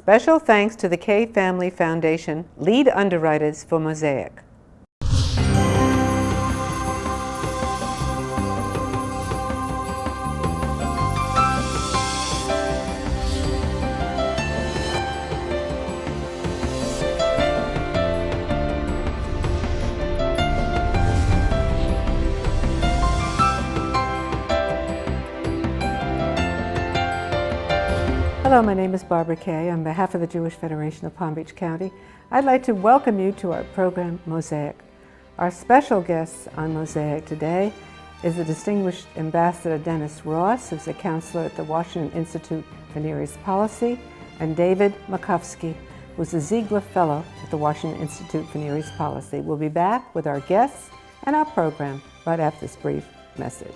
Special thanks to the K Family Foundation, lead underwriters for MOSAIC. Hello, my name is Barbara Kay. On behalf of the Jewish Federation of Palm Beach County, I'd like to welcome you to our program, MOSAIC. Our special guest on MOSAIC today is the distinguished Ambassador Dennis Ross, who's a counselor at the Washington Institute for Near East Policy, and David Makowski, who's a Ziegler Fellow at the Washington Institute for Near East Policy. We'll be back with our guests and our program right after this brief message.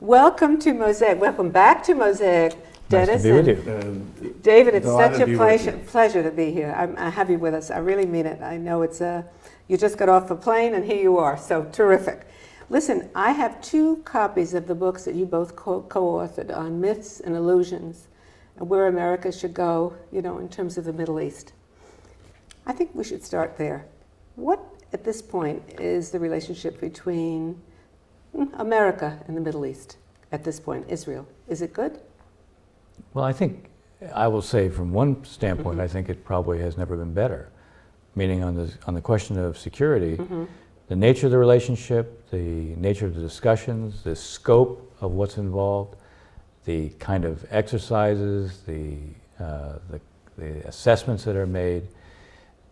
Welcome to MOSAIC. Welcome back to MOSAIC, Dennis. Nice to be with you. David, it's such a pleasure to be here. I have you with us. I really mean it. I know it's you just got off a plane and here you are, so terrific. Listen, I have 2 copies of the books that you both co-authored on myths and illusions and where America should go, in terms of the Middle East. I think we should start there. What, at this point, is the relationship between America and the Middle East at this point, Israel? Is it good? Well, I think I will say from one standpoint, I think it probably has never been better. Meaning on the question of security, the nature of the relationship, the nature of the discussions, the scope of what's involved, the kind of exercises, the assessments that are made,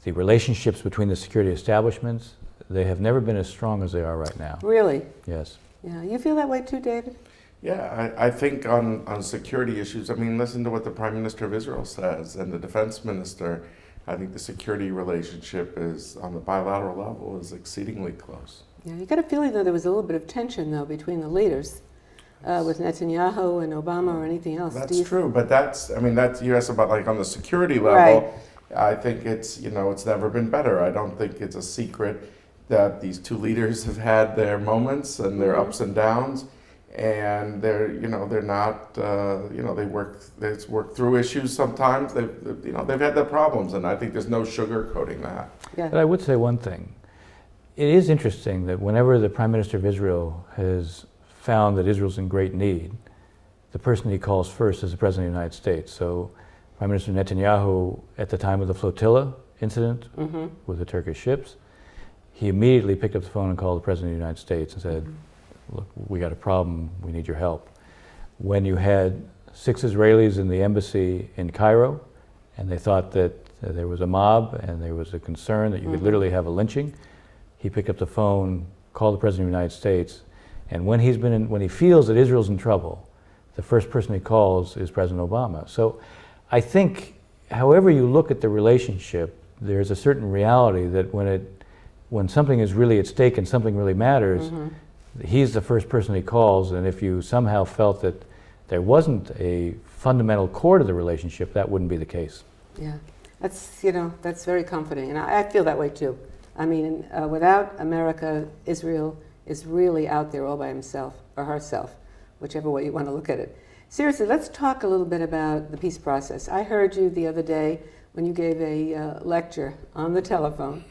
the relationships between the security establishments, they have never been as strong as they are right now. Really? Yes. Yeah. You feel that way too, David? Yeah, I think on security issues, listen to what the Prime Minister of Israel says and the Defense Minister. I think the security relationship is, on the bilateral level, is exceedingly close. Yeah, you got a feeling, though, there was a little bit of tension, though, between the leaders with Netanyahu and Obama or anything else. That's true, but that's you asked about on the security level. Right. I think it's never been better. I don't think it's a secret that these 2 leaders have had their moments and their ups and downs, and they're not they work through issues sometimes. They've had their problems, and I think there's no sugarcoating that. Yeah. But I would say one thing. It is interesting that whenever the Prime Minister of Israel has found that Israel's in great need, the person he calls first is the President of the United States. So Prime Minister Netanyahu, at the time of the flotilla incident with the Turkish ships, he immediately picked up the phone and called the President of the United States and said, look, we got a problem, we need your help. When you had 6 Israelis in the embassy in Cairo, and they thought that there was a mob and there was a concern that you could literally have a lynching, he picked up the phone, called the President of the United States, and when he feels that Israel's in trouble, the first person he calls is President Obama. So I think, however you look at the relationship, there's a certain reality that when something is really at stake and something really matters, he's the first person he calls, and if you somehow felt that there wasn't a fundamental core to the relationship, that wouldn't be the case. Yeah, that's very comforting, and I feel that way too. Without America, Israel is really out there all by himself, or herself, whichever way you want to look at it. Seriously, let's talk a little bit about the peace process. I heard you the other day when you gave a lecture on the telephone,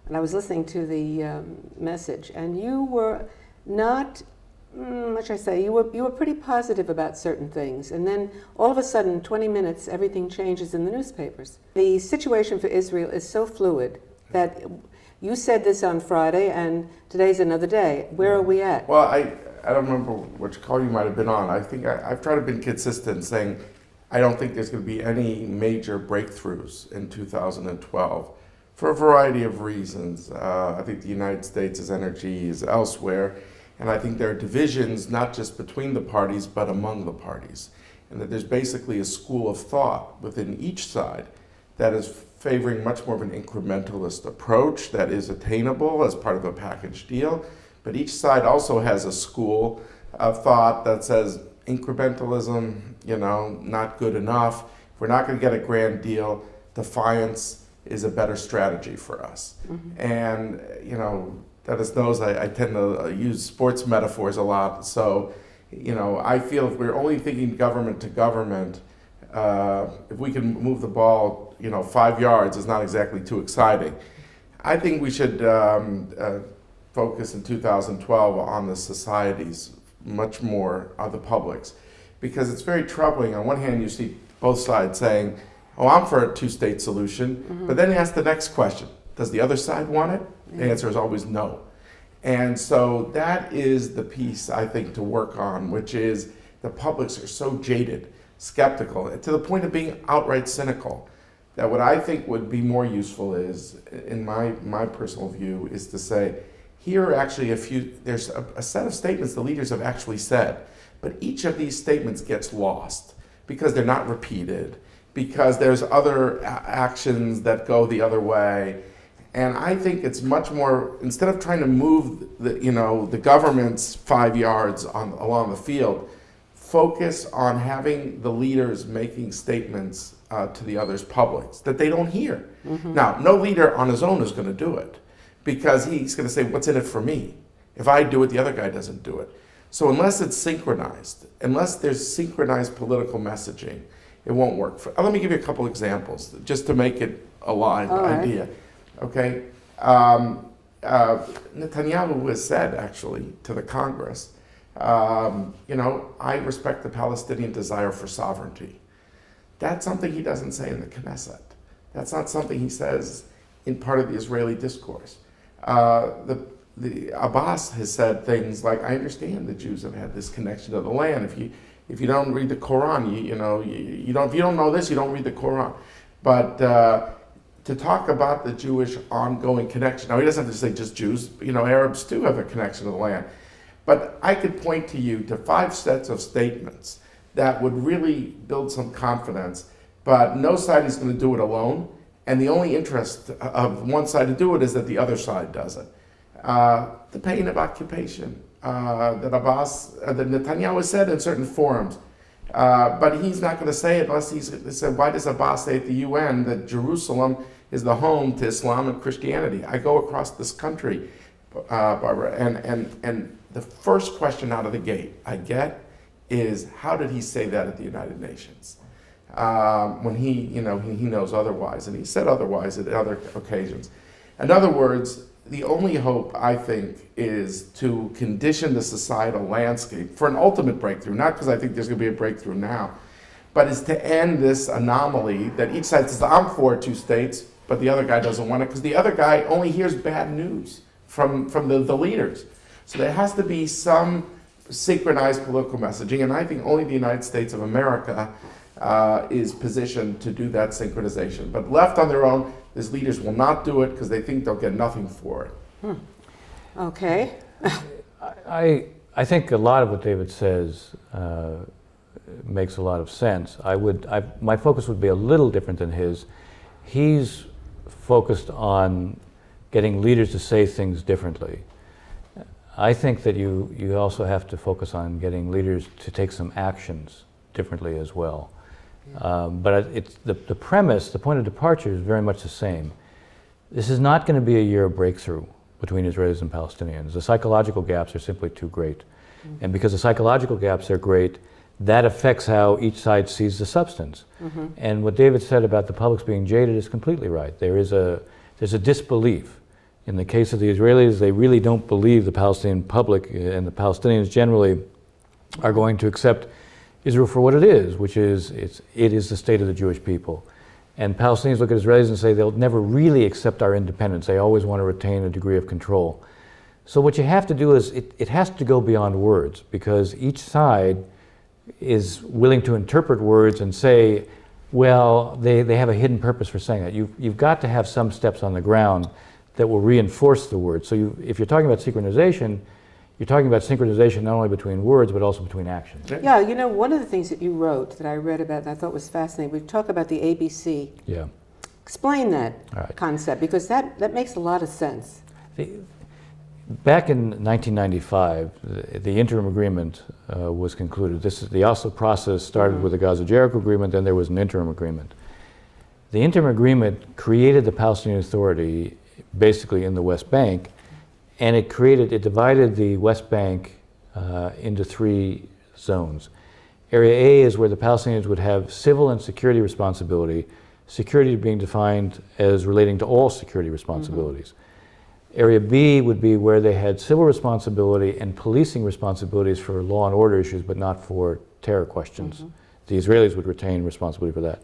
and I was listening to the message, and you were not, what should I say, you were pretty positive about certain things, and then all of a sudden, 20 minutes, everything changes in the newspapers. The situation for Israel is so fluid that you said this on Friday, and today's another day. Where are we at? Well, I don't remember which call you might have been on. I think I've tried to be consistent, saying I don't think there's going to be any major breakthroughs in 2012. For a variety of reasons. I think the United States' energy is elsewhere, and I think there are divisions not just between the parties, but among the parties. And that there's basically a school of thought within each side that is favoring much more of an incrementalist approach that is attainable as part of a package deal, But each side also has a school of thought that says incrementalism, not good enough. If we're not going to get a grand deal, defiance is a better strategy for us. And, Dennis knows I tend to use sports metaphors a lot. So, I feel if we're only thinking government to government, if we can move the ball, 5 yards is not exactly too exciting. I think we should focus in 2012 on the societies much more on the publics, because it's very troubling. On one hand, you see both sides saying, oh, I'm for a two-state solution, but then you ask the next question, does the other side want it? The answer is always no. And so that is the piece, I think, to work on, which is the publics are so jaded, skeptical, to the point of being outright cynical, that what I think would be more useful is, in my personal view, is to say, here are actually there's a set of statements the leaders have actually said, but each of these statements gets lost because they're not repeated, because there's other actions that go the other way. And I think it's much more, instead of trying to move the government's 5 yards along the field, focus on having the leaders making statements to the others' publics that they don't hear. Now, no leader on his own is going to do it, because he's going to say, what's in it for me? If I do it, the other guy doesn't do it. So unless it's synchronized, unless there's synchronized political messaging, it won't work. Let me give you a couple examples, just to make it a live idea. Okay? Netanyahu has said, actually, to the Congress, I respect the Palestinian desire for sovereignty. That's something he doesn't say in the Knesset. That's not something he says in part of the Israeli discourse. The Abbas has said things like, I understand the Jews have had this connection to the land. If you don't read the Quran, if you don't know this, you don't read the Quran. But to talk about the Jewish ongoing connection, now he doesn't have to say just Jews, Arabs too have a connection to the land. But I could point to you to 5 sets of statements that would really build some confidence, but no side is going to do it alone. And the only interest of one side to do it is that the other side does it. The pain of occupation that Netanyahu has said in certain forums, but he's not going to say it unless he said, why does Abbas say at the UN that Jerusalem is the home to Islam and Christianity? I go across this country, Barbara, and the first question out of the gate I get is, how did he say that at the United Nations? When he knows otherwise, and he said otherwise at other occasions. In other words, the only hope, I think, is to condition the societal landscape for an ultimate breakthrough, not because I think there's going to be a breakthrough now, but is to end this anomaly that each side says, I'm for 2 states, but the other guy doesn't want it, because the other guy only hears bad news from the leaders. So there has to be some synchronized political messaging, and I think only the United States of America is positioned to do that synchronization. But left on their own, these leaders will not do it because they think they'll get nothing for it. Okay. I think a lot of what David says makes a lot of sense. My focus would be a little different than his. He's focused on getting leaders to say things differently. I think that you also have to focus on getting leaders to take some actions differently as well. But it's the premise, the point of departure is very much the same. This is not going to be a year of breakthrough between Israelis and Palestinians. The psychological gaps are simply too great. And because the psychological gaps are great, that affects how each side sees the substance. And what David said about the publics being jaded is completely right. There's a disbelief. In the case of the Israelis, they really don't believe the Palestinian public and the Palestinians generally are going to accept Israel for what it is, which is it is the state of the Jewish people. And Palestinians look at Israelis and say they'll never really accept our independence. They always want to retain a degree of control. So what you have to do is it has to go beyond words, because each side is willing to interpret words and say, well, they have a hidden purpose for saying that. You've got to have some steps on the ground that will reinforce the words. So if you're talking about synchronization, you're talking about synchronization not only between words, but also between actions. Yeah, one of the things that you wrote that I read about and I thought was fascinating, we talk about the ABC. Yeah. Explain that concept, because that makes a lot of sense. Back in 1995, the interim agreement was concluded. The Oslo process started with the Gaza-Jericho agreement, then there was an interim agreement. The interim agreement created the Palestinian Authority basically in the West Bank, and it divided the West Bank into 3 zones. Area A is where the Palestinians would have civil and security responsibility, security being defined as relating to all security responsibilities. Area B would be where they had civil responsibility and policing responsibilities for law and order issues, but not for terror questions. The Israelis would retain responsibility for that.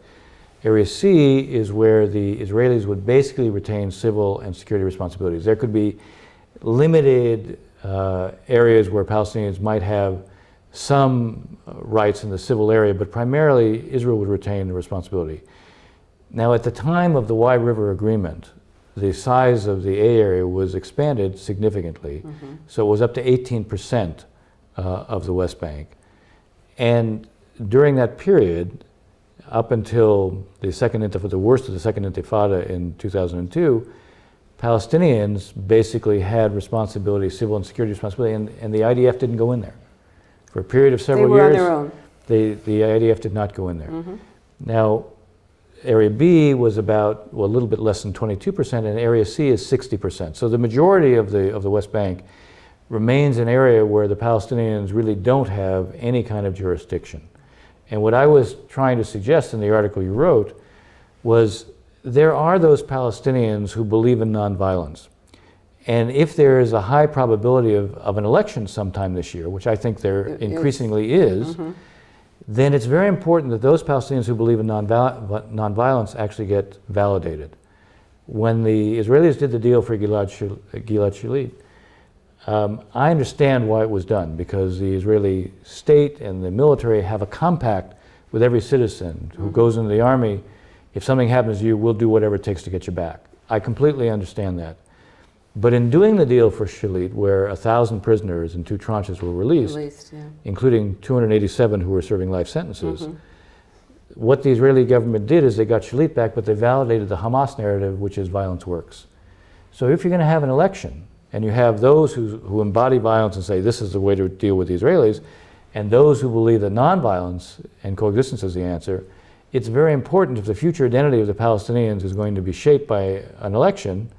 Area C is where the Israelis would basically retain civil and security responsibilities. There could be limited areas where Palestinians might have some rights in the civil area, but primarily Israel would retain the responsibility. Now, at the time of the Wye River Agreement, the size of the A area was expanded significantly, so it was up to 18% of the West Bank. And during that period, up until the worst of the Second Intifada in 2002, Palestinians basically had responsibility, civil and security responsibility, and the IDF didn't go in there. For a period of several years, they were on their own. The IDF did not go in there. Now, Area B was about, well, a little bit less than 22%, and Area C is 60%. So the majority of the West Bank remains an area where the Palestinians really don't have any kind of jurisdiction. And what I was trying to suggest in the article you wrote was there are those Palestinians who believe in nonviolence. And if there is a high probability of an election sometime this year, which I think there increasingly is, then it's very important that those Palestinians who believe in nonviolence actually get validated. When the Israelis did the deal for Gilad Shalit, I understand why it was done, because the Israeli state and the military have a compact with every citizen who goes into the army. If something happens to you, we'll do whatever it takes to get you back. I completely understand that. But in doing the deal for Shalit, where 1,000 prisoners in 2 tranches were released, including 287 who were serving life sentences, what the Israeli government did is they got Shalit back, but they validated the Hamas narrative, which is violence works. So if you're going to have an election, and you have those who embody violence and say this is the way to deal with the Israelis, and those who believe that nonviolence and coexistence is the answer, it's very important if the future identity of the Palestinians is going to be shaped by an election,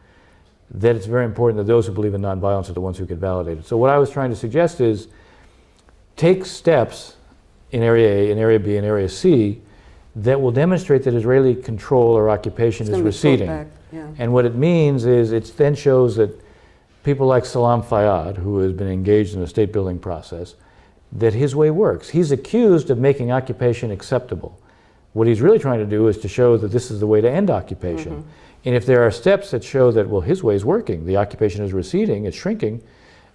that it's very important that those who believe in nonviolence are the ones who get validated. So what I was trying to suggest is take steps in Area A, in Area B, and Area C that will demonstrate that Israeli control or occupation is receding. And what it means is it then shows that people like Salam Fayyad, who has been engaged in a state building process, that his way works. He's accused of making occupation acceptable. What he's really trying to do is to show that this is the way to end occupation. And if there are steps that show that, well, his way is working, the occupation is receding, it's shrinking,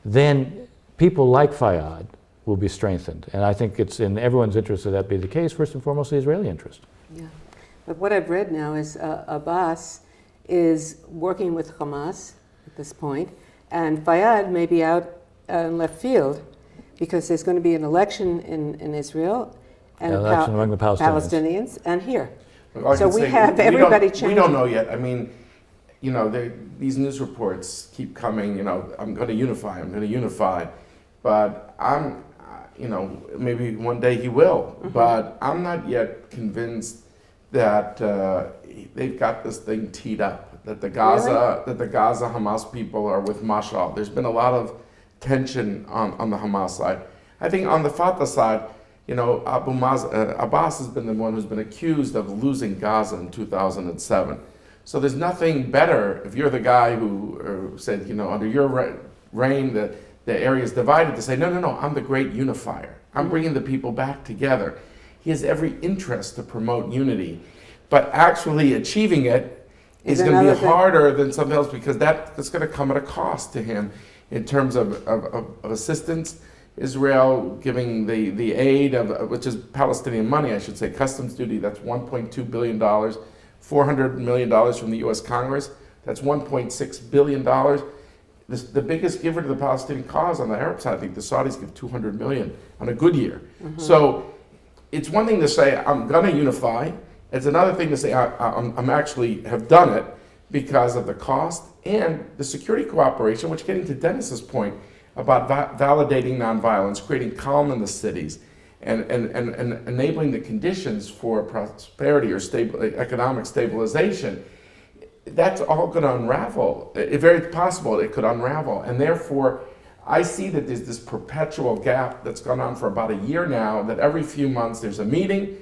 then people like Fayyad will be strengthened. And I think it's in everyone's interest that that be the case, first and foremost the Israeli interest. Yeah. But what I've read now is Abbas is working with Hamas at this point, and Fayyad may be out in left field because there's going to be an election in Israel and election among the Palestinians and here. Well, so we have everybody changing. We don't know yet. I mean, you know, these news reports keep coming, you know, I'm going to unify. But I'm, you know, maybe one day he will. But I'm not yet convinced that they've got this thing teed up, that the Gaza Hamas people are with Mashal. There's been a lot of tension on the Hamas side. I think on the Fatah side, you know, Abbas has been the one who's been accused of losing Gaza in 2007. So there's nothing better if you're the guy who said, you know, under your reign the area is divided, to say, no, I'm the great unifier. I'm bringing the people back together. He has every interest to promote unity, but actually achieving it is going to be harder than something else, because that's going to come at a cost to him in terms of assistance. Israel giving the aid of, which is Palestinian money, I should say, customs duty, that's $1.2 billion, $400 million from the US Congress, that's $1.6 billion. The biggest giver to the Palestinian cause on the Arab side, I think the Saudis give $200 million on a good year. So it's one thing to say, I'm going to unify. It's another thing to say, I'm actually have done it because of the cost and the security cooperation, which getting to Dennis's point about validating nonviolence, creating calm in the cities, and enabling the conditions for prosperity or economic stabilization, that's all going to unravel. It's very possible it could unravel. And therefore, I see that there's this perpetual gap that's gone on for about a year now, that every few months there's a meeting,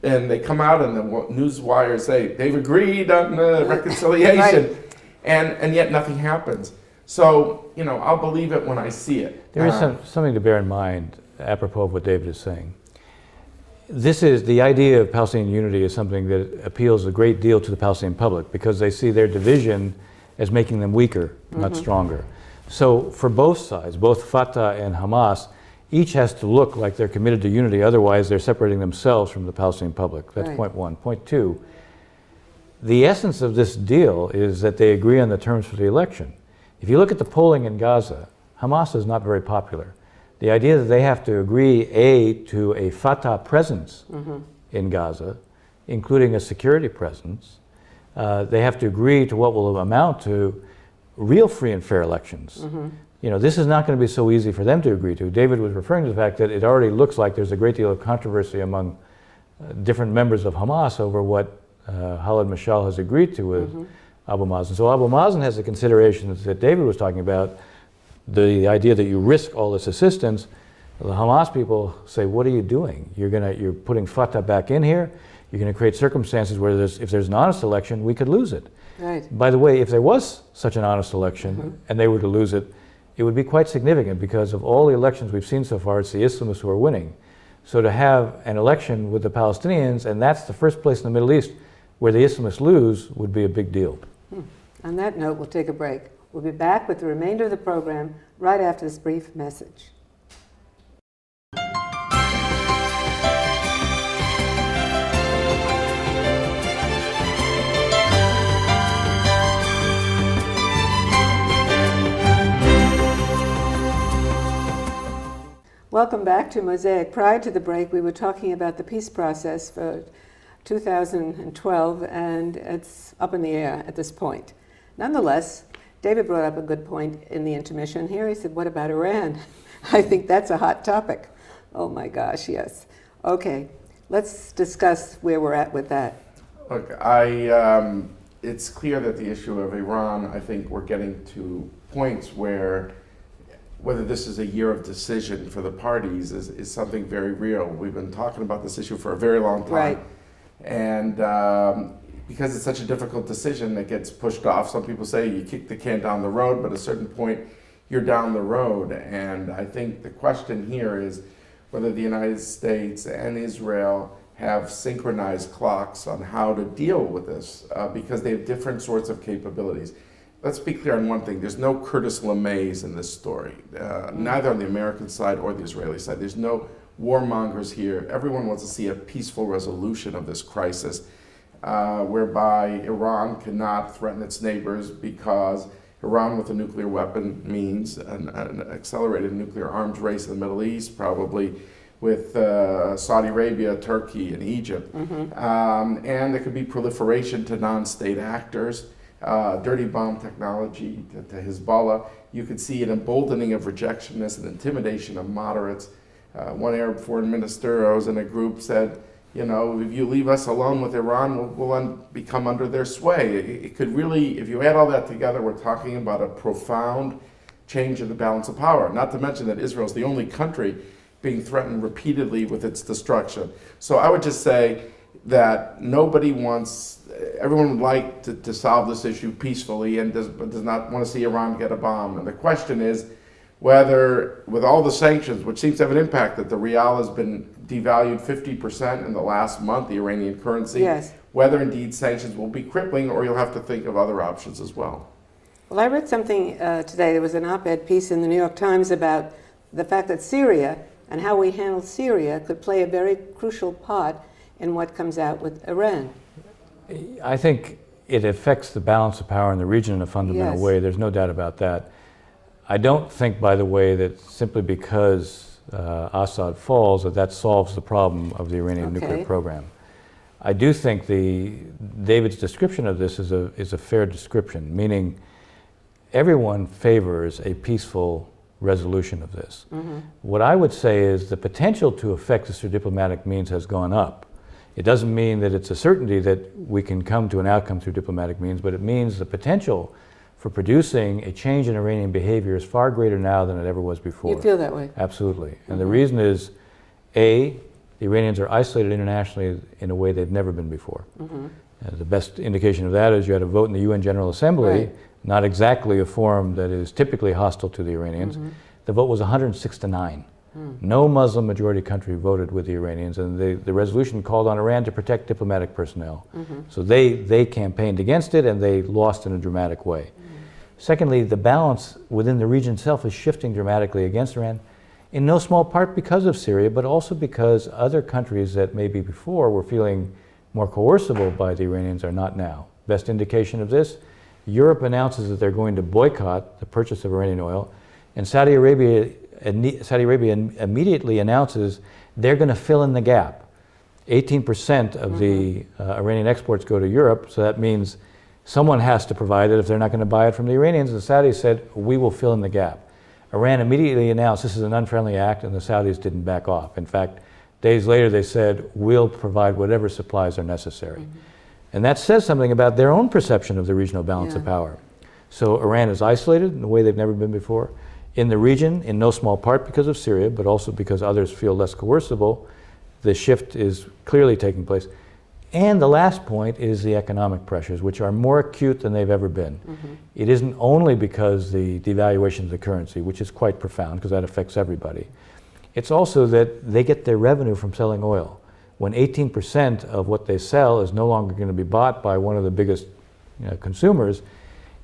and they come out and the news wires say they've agreed on the reconciliation, Right. and yet nothing happens. So, I'll believe it when I see it. There is something to bear in mind, apropos of what David is saying. The idea of Palestinian unity is something that appeals a great deal to the Palestinian public because they see their division as making them weaker, not stronger. So for both sides, both Fatah and Hamas, each has to look like they're committed to unity, otherwise they're separating themselves from the Palestinian public. That's Right. point one. Point two, the essence of this deal is that they agree on the terms for the election. If you look at the polling in Gaza, Hamas is not very popular. The idea that they have to agree, to a Fatah presence in Gaza, including a security presence, they have to agree to what will amount to real free and fair elections. This is not going to be so easy for them to agree to. David was referring to the fact that it already looks like there's a great deal of controversy among different members of Hamas over what Khaled Mashal has agreed to with Abu Mazen. So Abu Mazen has the considerations that David was talking about, the idea that you risk all this assistance. The Hamas people say, what are you doing? You're putting Fatah back in here. You're going to create circumstances where if there's an honest election, we could lose it. Right. By the way, if there was such an honest election and they were to lose it, it would be quite significant because of all the elections we've seen so far, it's the Islamists who are winning. So to have an election with the Palestinians, and that's the first place in the Middle East where the Islamists lose, would be a big deal. On that note, we'll take a break. We'll be back with the remainder of the program right after this brief message. Welcome back to Mosaic. Prior to the break, we were talking about the peace process for 2012, and it's up in the air at this point. Nonetheless, David brought up a good point in the intermission here. He said, what about Iran? I think that's a hot topic. Oh my gosh, yes. Okay, let's discuss where we're at with that. Look, it's clear that the issue of Iran, I think we're getting to points where whether this is a year of decision for the parties is something very real. We've been talking about this issue for a very long time. Right. And because it's such a difficult decision that gets pushed off, some people say you kick the can down the road, but at a certain point you're down the road. And I think the question here is whether the United States and Israel have synchronized clocks on how to deal with this because they have different sorts of capabilities. Let's be clear on one thing. There's no Curtis LeMays in this story, neither on the American side or the Israeli side. There's no warmongers here. Everyone wants to see a peaceful resolution of this crisis, whereby Iran cannot threaten its neighbors because Iran with a nuclear weapon means an accelerated nuclear arms race in the Middle East, probably with Saudi Arabia, Turkey, and Egypt. And there could be proliferation to non-state actors. Dirty bomb technology to Hezbollah. You could see an emboldening of rejectionists and intimidation of moderates. One Arab foreign minister I was in a group said, if you leave us alone with Iran, we'll become under their sway. It could really, if you add all that together, we're talking about a profound change in the balance of power. Not to mention that Israel is the only country being threatened repeatedly with its destruction. So I would just say that everyone would like to solve this issue peacefully and does not want to see Iran get a bomb. And the question is whether, with all the sanctions, which seems to have an impact, that the rial has been devalued 50% in the last month, the Iranian currency, Yes. whether indeed sanctions will be crippling or you'll have to think of other options as well. Well, I read something today. There was an op-ed piece in the New York Times about the fact that Syria and how we handle Syria could play a very crucial part in what comes out with Iran. I think it affects the balance of power in the region in a fundamental Yes. way. There's no doubt about that. I don't think, by the way, that simply because Assad falls, that solves the problem of the Iranian nuclear program. I do think David's description of this is a fair description, meaning everyone favors a peaceful resolution of this. What I would say is the potential to affect this through diplomatic means has gone up. It doesn't mean that it's a certainty that we can come to an outcome through diplomatic means, but it means the potential for producing a change in Iranian behavior is far greater now than it ever was before. You feel that way? Absolutely. And the reason is, A, the Iranians are isolated internationally in a way they've never been before. The best indication of that is you had a vote in the UN General Assembly, Right. not exactly a forum that is typically hostile to the Iranians. The vote was 106-9. No Muslim majority country voted with the Iranians, and the resolution called on Iran to protect diplomatic personnel. So they campaigned against it, and they lost in a dramatic way. Secondly, the balance within the region itself is shifting dramatically against Iran, in no small part because of Syria, but also because other countries that maybe before were feeling more coercible by the Iranians are not now. Best indication of this, Europe announces that they're going to boycott the purchase of Iranian oil, and Saudi Arabia immediately announces they're going to fill in the gap. 18% of the Iranian exports go to Europe, so that means someone has to provide it if they're not going to buy it from the Iranians. The Saudis said, we will fill in the gap. Iran immediately announced this is an unfriendly act, and the Saudis didn't back off. In fact, days later they said, we'll provide whatever supplies are necessary. And that says something about their own perception of the regional balance of power. So Iran is isolated in a way they've never been before. In the region, in no small part because of Syria, but also because others feel less coercible, the shift is clearly taking place. And the last point is the economic pressures, which are more acute than they've ever been. It isn't only because the devaluation of the currency, which is quite profound because that affects everybody. It's also that they get their revenue from selling oil. When 18% of what they sell is no longer going to be bought by one of the biggest consumers,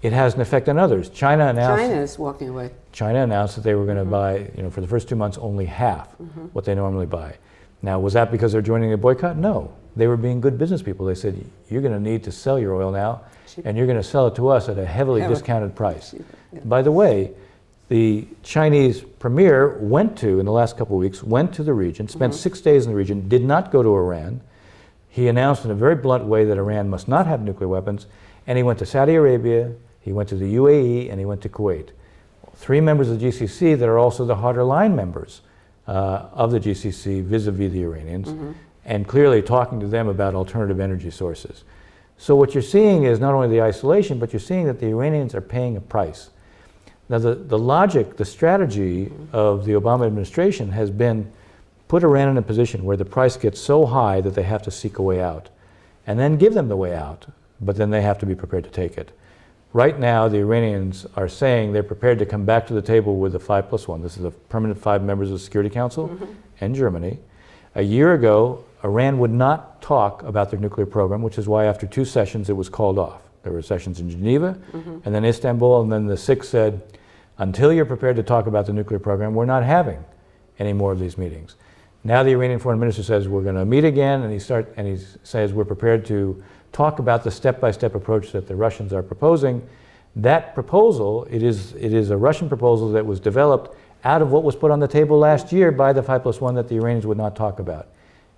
it has an effect on others. China is walking away. China announced that they were going to buy, for the first 2 months, only half what they normally buy. Now, was that because they're joining the boycott? No. They were being good business people. They said, you're going to need to sell your oil now, and you're going to sell it to us at a heavily discounted price. By the way, the Chinese premier went to, in the last couple of weeks, went to the region, spent 6 days in the region, did not go to Iran. He announced in a very blunt way that Iran must not have nuclear weapons, and he went to Saudi Arabia, he went to the UAE, and he went to Kuwait. 3 members of the GCC that are also the harder line members of the GCC vis-a-vis the Iranians, and clearly talking to them about alternative energy sources. So what you're seeing is not only the isolation, but you're seeing that the Iranians are paying a price. Now the logic, the strategy of the Obama administration has been put Iran in a position where the price gets so high that they have to seek a way out, and then give them the way out, but then they have to be prepared to take it. Right now, the Iranians are saying they're prepared to come back to the table with the 5+1. This is the permanent 5 members of the Security Council and Germany. A year ago, Iran would not talk about their nuclear program, which is why after 2 sessions it was called off. There were sessions in Geneva and then Istanbul, and then the 6 said, until you're prepared to talk about the nuclear program, we're not having any more of these meetings. Now the Iranian foreign minister says we're going to meet again, and he says we're prepared to talk about the step-by-step approach that the Russians are proposing. That proposal, it is a Russian proposal that was developed out of what was put on the table last year by the 5+1 that the Iranians would not talk about.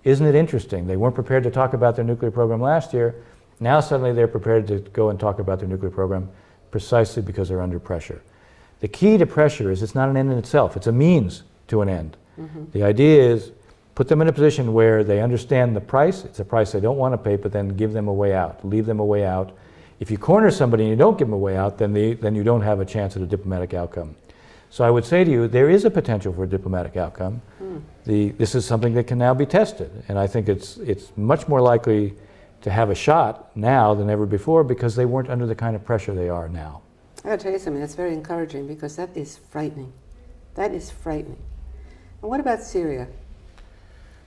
Isn't it interesting? They weren't prepared to talk about their nuclear program last year. Now suddenly they're prepared to go and talk about their nuclear program precisely because they're under pressure. The key to pressure is it's not an end in itself. It's a means to an end. The idea is put them in a position where they understand the price. It's a price they don't want to pay, but then give them a way out, leave them a way out. If you corner somebody and you don't give them a way out, then you don't have a chance at a diplomatic outcome. So I would say to you, there is a potential for a diplomatic outcome. This is something that can now be tested, and I think it's much more likely to have a shot now than ever before because they weren't under the kind of pressure they are now. I gotta tell you something, that's very encouraging because that is frightening. That is frightening. And what about Syria?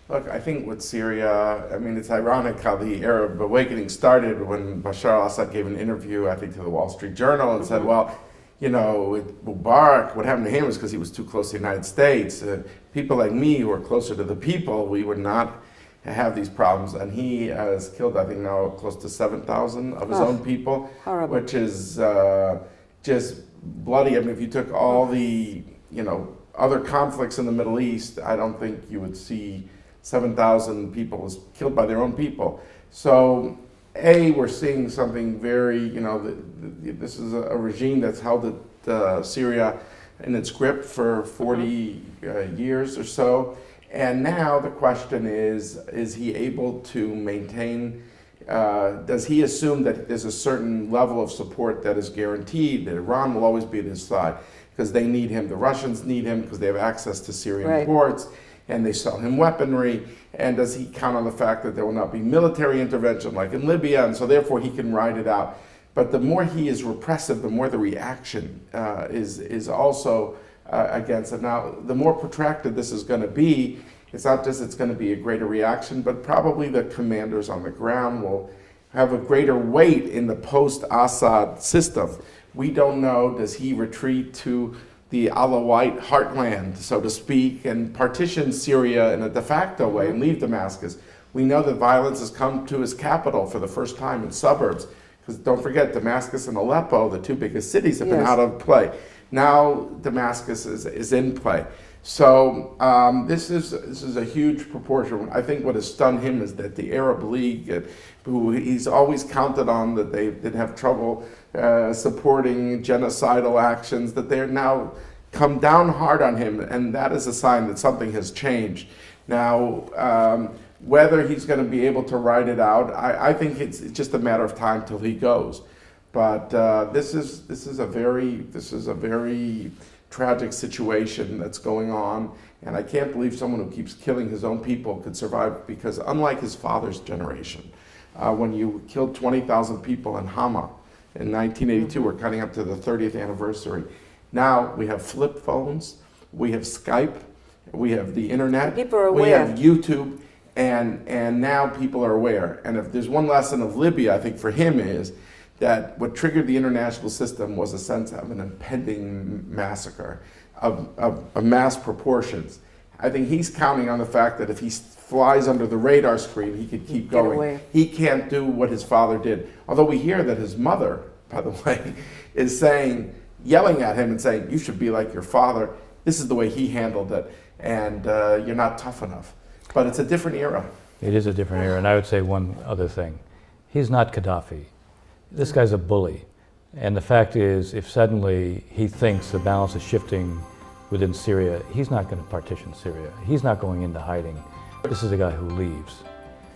Look, I think with Syria, I mean, it's ironic how the Arab awakening started when Bashar al-Assad gave an interview, I think, to the Wall Street Journal and said, well, with Mubarak, what happened to him was because he was too close to the United States. People like me who are closer to the people, we would not have these problems. And he has killed, I think, now close to 7,000 of his own people, horrible. Which is just bloody. I mean, if you took all the, other conflicts in the Middle East, I don't think you would see 7,000 people was killed by their own people. So we're seeing something very, this is a regime that's held Syria in its grip for 40 years or so. And now the question is he able to maintain, does he assume that there's a certain level of support that is guaranteed, that Iran will always be at his side? Because they need him, the Russians need him because they have access to Syrian ports, and they sell him weaponry. And does he count on the fact that there will not be military intervention like in Libya, and so therefore he can ride it out? But the more he is repressive, the more the reaction is also against it. Now, the more protracted this is going to be, it's not just it's going to be a greater reaction, but probably the commanders on the ground will have a greater weight in the post-Assad system. We don't know, does he retreat to the Alawite heartland, so to speak, and partition Syria in a de facto way and leave Damascus? We know that violence has come to his capital for the first time in suburbs, because don't forget, Damascus and Aleppo, the two biggest cities, have been out of play. Now Damascus is in play. So this is a huge proportion. I think what has stunned him is that the Arab League, who he's always counted on that they did have trouble supporting genocidal actions, that they're now come down hard on him, and that is a sign that something has changed. Now, whether he's going to be able to ride it out, I think it's just a matter of time till he goes. But this is a very tragic situation that's going on, and I can't believe someone who keeps killing his own people could survive, because unlike his father's generation, when you killed 20,000 people in Hama in 1982, we're cutting up to the 30th anniversary. Now we have flip phones, we have Skype, we have the internet, people are aware. We have YouTube, and now people are aware. And if there's one lesson of Libya, I think for him is that what triggered the international system was a sense of an impending massacre of mass proportions. I think he's counting on the fact that if he flies under the radar screen, he could keep going. Away. He can't do what his father did. Although we hear that his mother, by the way, is yelling at him and saying, you should be like your father. This is the way he handled it, and you're not tough enough. But it's a different era. It is a different era, and I would say one other thing. He's not Gaddafi. This guy's a bully. And the fact is, if suddenly he thinks the balance is shifting within Syria, he's not going to partition Syria. He's not going into hiding. This is a guy who leaves.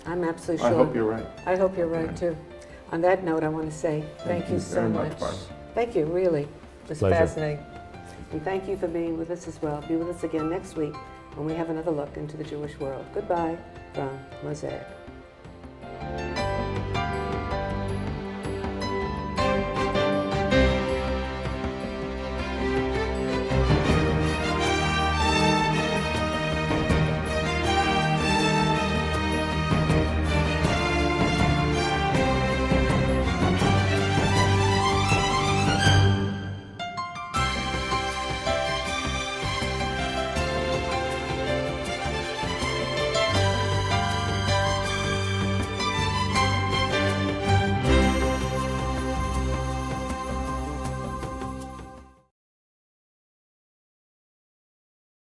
I'm absolutely sure. I hope you're right. I hope you're right, too. On that note, I want to say thank you so much. Thank you, really. It was Pleasure. fascinating. And thank you for being with us as well. Be with us again next week when we have another look into the Jewish world. Goodbye from Mosaic.